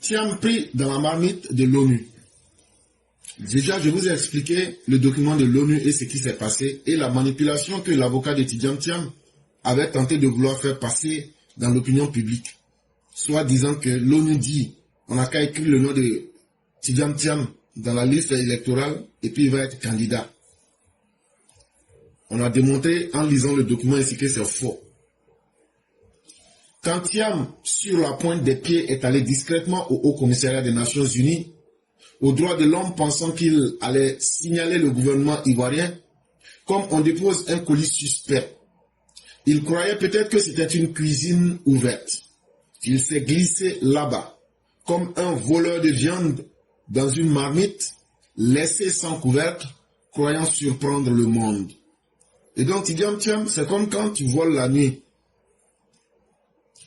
Thiam pris dans la marmite de l'ONU. Déjà, je vous ai expliqué le document de l'ONU et ce qui s'est passé et la manipulation que l'avocat de Tidjam Thiam avait tenté de vouloir faire passer dans l'opinion publique. Soit disant que l'ONU dit, on n'a qu'à écrire le nom de Tidjam Thiam dans la liste électorale et puis il va être candidat. On a démontré en lisant le document ici que c'est faux. Quand Thiam, sur la pointe des pieds, est allé discrètement au Haut Commissariat des Nations Unies, aux droits de l'homme, pensant qu'il allait signaler le gouvernement ivoirien, comme on dépose un colis suspect. Il croyait peut-être que c'était une cuisine ouverte. Il s'est glissé là-bas, comme un voleur de viande dans une marmite, laissé sans couvercle, croyant surprendre le monde. Et donc, Tidjam Thiam, c'est comme quand tu voles la nuit.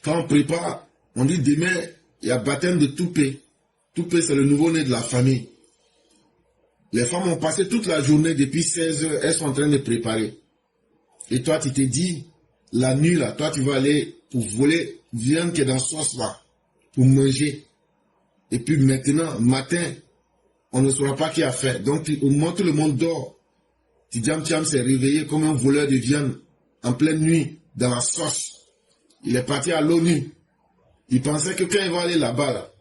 Quand on prépare, on dit demain, il y a baptême de Toupé. Toupé, c'est le nouveau-né de la famille. Les femmes ont passé toute la journée, depuis 16 heures, elles sont en train de préparer. Et toi, tu t'es dit, la nuit, là, toi, tu vas aller pour voler viande qui est dans sauce, là, pour manger. Et puis maintenant, matin, on ne saura pas qui a fait. Donc, au moment que le monde dort, Tidjam Thiam s'est réveillé comme un voleur de viande en pleine nuit, dans la sauce. Il est parti à l'ONU. Il pensait que quand il va aller là-bas, là,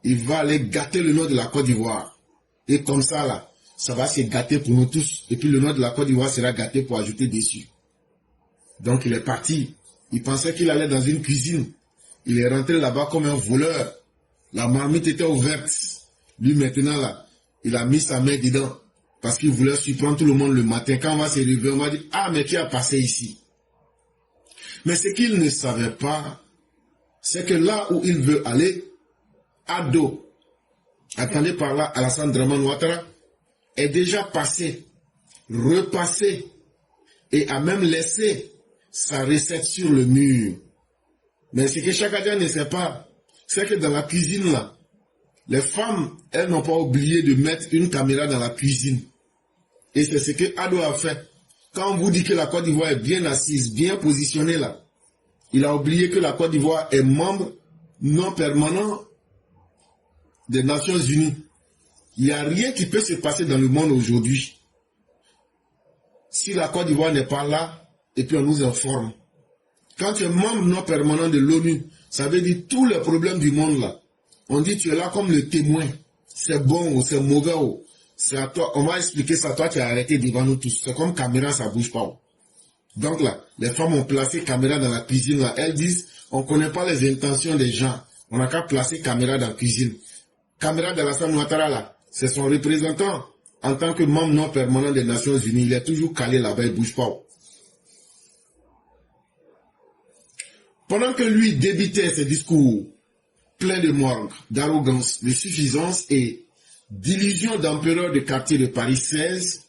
il va aller gâter le nom de la Côte d'Ivoire. Et comme ça, là, ça va se gâter pour nous tous. Et puis le nom de la Côte d'Ivoire sera gâté pour ajouter dessus. Donc il est parti. Il pensait qu'il allait dans une cuisine. Il est rentré là-bas comme un voleur. La marmite était ouverte. Lui maintenant, là, il a mis sa main dedans. Parce qu'il voulait surprendre tout le monde le matin. Quand on va se réveiller, on va dire, ah, mais qui a passé ici? Mais ce qu'il ne savait pas, c'est que là où il veut aller, Ado, attendez par là Alassane Dramane Ouattara, est déjà passé, repassé, et a même laissé sa recette sur le mur. Mais ce que Chakadia ne sait pas, c'est que dans la cuisine là, les femmes, elles n'ont pas oublié de mettre une caméra dans la cuisine. Et c'est ce que Ado a fait. Quand on vous dit que la Côte d'Ivoire est bien assise, bien positionnée là, il a oublié que la Côte d'Ivoire est membre non permanent des Nations Unies. Il n'y a rien qui peut se passer dans le monde aujourd'hui. Si la Côte d'Ivoire n'est pas là, et puis on nous informe. Quand tu es membre non permanent de l'ONU, ça veut dire tous les problèmes du monde là. On dit tu es là comme le témoin. C'est bon ou c'est mauvais ou c'est à toi. On va expliquer ça à toi, tu as arrêté devant nous tous. C'est comme caméra, ça bouge pas. Donc là, les femmes ont placé caméra dans la cuisine là. Elles disent, on ne connaît pas les intentions des gens. On n'a qu'à placer caméra dans la cuisine. Caméra d'Alassane Ouattara là, c'est son représentant. En tant que membre non permanent des Nations Unies, il est toujours calé là-bas, il ne bouge pas. Pendant que lui débitait ses discours pleins de morgue, d'arrogance, de suffisance et d'illusion d'empereur de quartier de Paris 16,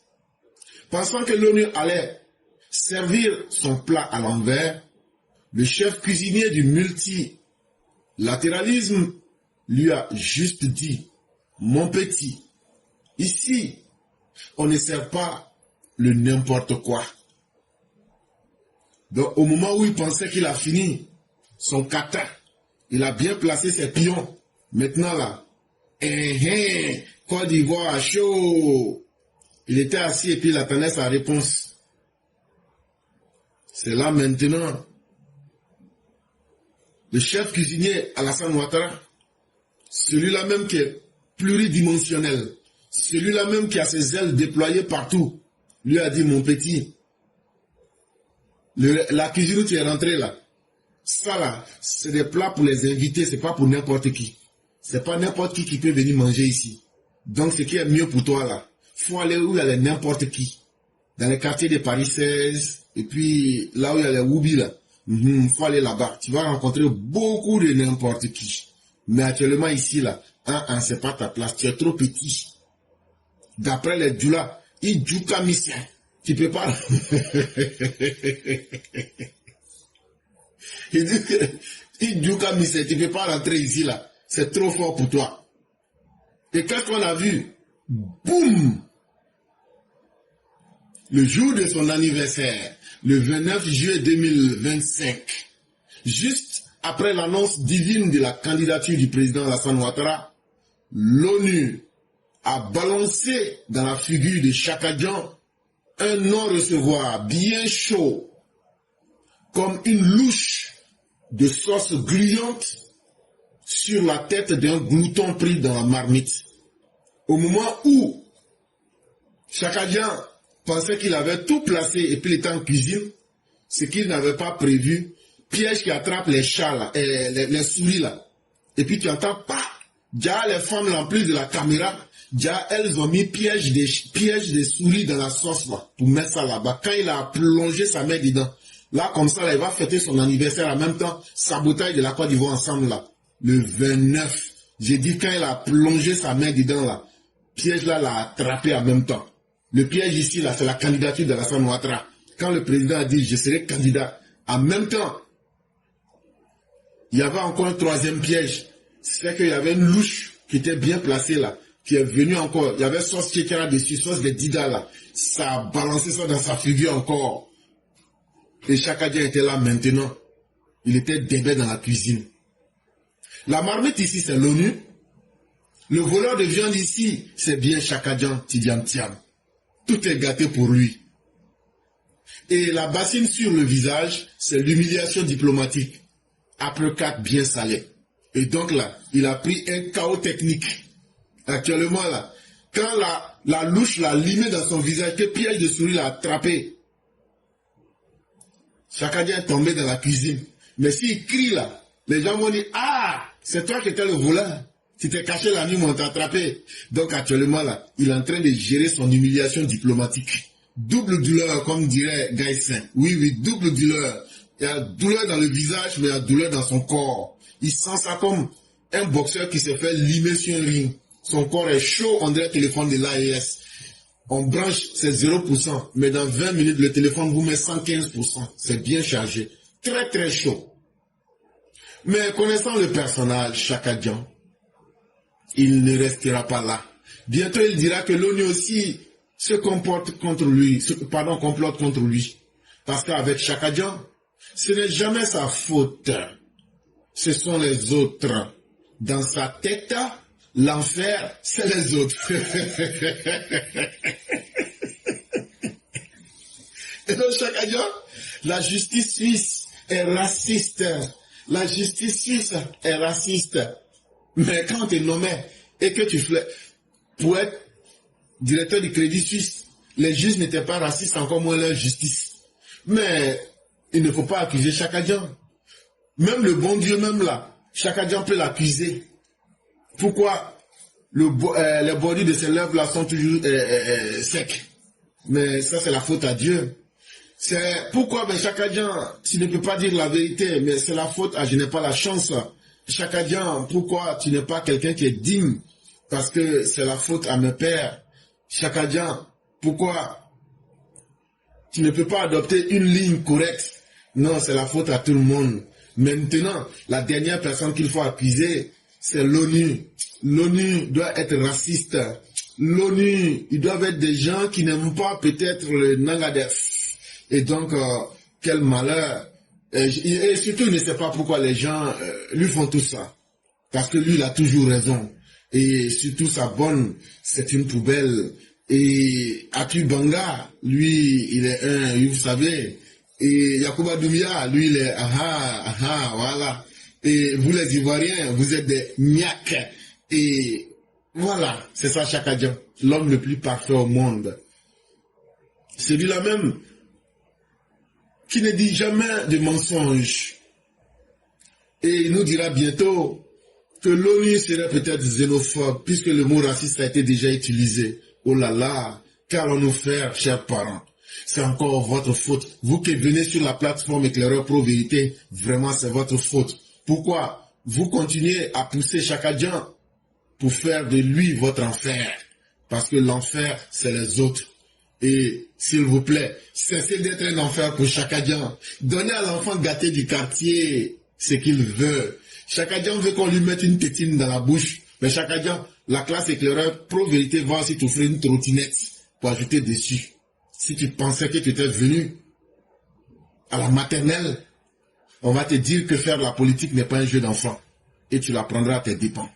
pensant que l'ONU allait servir son plat à l'envers, le chef cuisinier du multilatéralisme lui a juste dit, mon petit, ici, on ne sert pas le n'importe quoi. Donc au moment où il pensait qu'il a fini son kata, il a bien placé ses pions. Maintenant là, Côte d'Ivoire chaud. Il était assis et puis il attendait sa réponse. C'est là maintenant. Le chef cuisinier Alassane Ouattara, celui-là même qui est pluridimensionnel, celui-là même qui a ses ailes déployées partout, lui a dit, mon petit, la cuisine où tu es rentré là, ça là, c'est des plats pour les invités, c'est pas pour n'importe qui. C'est pas n'importe qui peut venir manger ici. Donc ce qui est mieux pour toi là, faut aller où il y a n'importe qui. Dans les quartiers de Paris 16, et puis là où il y a les Woubi là, faut aller là-bas. Tu vas rencontrer beaucoup de n'importe qui. Mais actuellement ici là, c'est pas ta place, tu es trop petit. D'après les Djoula, il Djouka Missien. Tu peux pas. Il dit que il Djouka Missien, tu peux pas rentrer ici là. C'est trop fort pour toi. Et qu'est-ce qu'on a vu? Boum! Le jour de son anniversaire, le 29 juillet 2025, juste après l'annonce divine de la candidature du président Alassane Ouattara, l'ONU a balancé dans la figure de Chaka Dian un non-recevoir bien chaud, comme une louche de sauce gluante sur la tête d'un glouton pris dans la marmite. Au moment où Chaka Dian pensait qu'il avait tout placé et puis il était en cuisine, ce qu'il n'avait pas prévu, piège qui attrape les chats là, les souris là. Et puis tu entends pas. Déjà les femmes là, en plus de la caméra, déjà elles ont mis piège des souris dans la sauce là, pour mettre ça là-bas. Quand il a plongé sa main dedans, là comme ça, là, il va fêter son anniversaire en même temps, sabotage de la Côte d'Ivoire ensemble là. Le 29, j'ai dit quand il a plongé sa main dedans là, piège là l'a attrapé en même temps. Le piège ici là, c'est la candidature d'Alassane Ouattara. Quand le président a dit je serai candidat, en même temps, il y avait encore un troisième piège. C'est qu'il y avait une louche qui était bien placée là, qui est venue encore. Il y avait sauce Tchékera dessus, sauce de Dida là. Ça a balancé ça dans sa figure encore. Et Chaka Dian était là maintenant. Il était débé dans la cuisine. La marmite ici, c'est l'ONU. Le voleur de viande ici, c'est bien Chaka Dian Tidiane Thiam. Tout est gâté pour lui. Et la bassine sur le visage, c'est l'humiliation diplomatique. Après 4 bien salés. Et donc là, il a pris un chaos technique. Actuellement là, quand la louche l'a limé dans son visage, que piège de souris l'a attrapé, Chaka Dian est tombé dans la cuisine. Mais s'il crie là, les gens vont dire, ah, c'est toi qui étais le voleur. Tu t'es caché la nuit, on t'a attrapé. Donc actuellement là, il est en train de gérer son humiliation diplomatique. Double douleur, comme dirait Gaïssin. Oui, oui, double douleur. Il y a douleur dans le visage, mais il y a douleur dans son corps. Il sent ça comme un boxeur qui s'est fait limer sur un ring. Son corps est chaud, on dirait le téléphone de l'AES. On branche, c'est 0%, mais dans 20 minutes, le téléphone vous met 115%. C'est bien chargé. Très, très chaud. Mais connaissant le personnage, Chaka Dian, il ne restera pas là. Bientôt, il dira que l'ONU aussi se comporte contre lui, complote contre lui. Parce qu'avec Chaka Dian, ce n'est jamais sa faute. Ce sont les autres. Dans sa tête, l'enfer, c'est les autres. Et donc, Chaka Dian, la justice suisse est raciste. La justice suisse est raciste. Mais quand tu es nommé et que tu fais pour être directeur du Crédit Suisse, les juges n'étaient pas racistes, encore moins leur justice. Mais il ne faut pas accuser Chaka Dian. Même le bon Dieu, même là, Chaka Dian peut l'accuser. Pourquoi les bordures de ses lèvres là sont toujours secs? Mais ça, c'est la faute à Dieu. C'est pourquoi Chaka Dian, tu ne peux pas dire la vérité, mais c'est la faute à je n'ai pas la chance. Chaka Dian, pourquoi tu n'es pas quelqu'un qui est digne? Parce que c'est la faute à mes pères. Chaka Dian, pourquoi tu ne peux pas adopter une ligne correcte? Non, c'est la faute à tout le monde. Maintenant, la dernière personne qu'il faut accuser, c'est l'ONU. L'ONU doit être raciste. L'ONU, ils doivent être des gens qui n'aiment pas peut-être le Nangadef. Et donc, quel malheur. Et surtout, il ne sait pas pourquoi les gens lui font tout ça. Parce que lui, il a toujours raison. Et surtout, sa bonne, c'est une poubelle. Et Atu Banga, lui, il est un, vous savez. Et Yacouba Doumia, lui, il est voilà. Et vous, les Ivoiriens, vous êtes des niaques. Et voilà, c'est ça Chaka Dian, l'homme le plus parfait au monde. Celui-là même qui ne dit jamais de mensonges. Et il nous dira bientôt que l'ONU serait peut-être xénophobe, puisque le mot raciste a été déjà utilisé. Oh là là, qu'allons-nous faire, chers parents? C'est encore votre faute. Vous qui venez sur la plateforme Éclaireur Pro Vérité, vraiment c'est votre faute. Pourquoi vous continuez à pousser Chaka Dian pour faire de lui votre enfer? Parce que l'enfer, c'est les autres. Et s'il vous plaît, cessez d'être un enfer pour Chaka Dian. Donnez à l'enfant gâté du quartier ce qu'il veut. Chaka Dian veut qu'on lui mette une tétine dans la bouche. Mais Chaka Dian, la classe Éclaireur Pro Vérité va aussi t'offrir une trottinette pour ajouter dessus. Si tu pensais que tu étais venu à la maternelle, On va te dire que faire la politique n'est pas un jeu d'enfant. Et tu l'apprendras à tes dépens.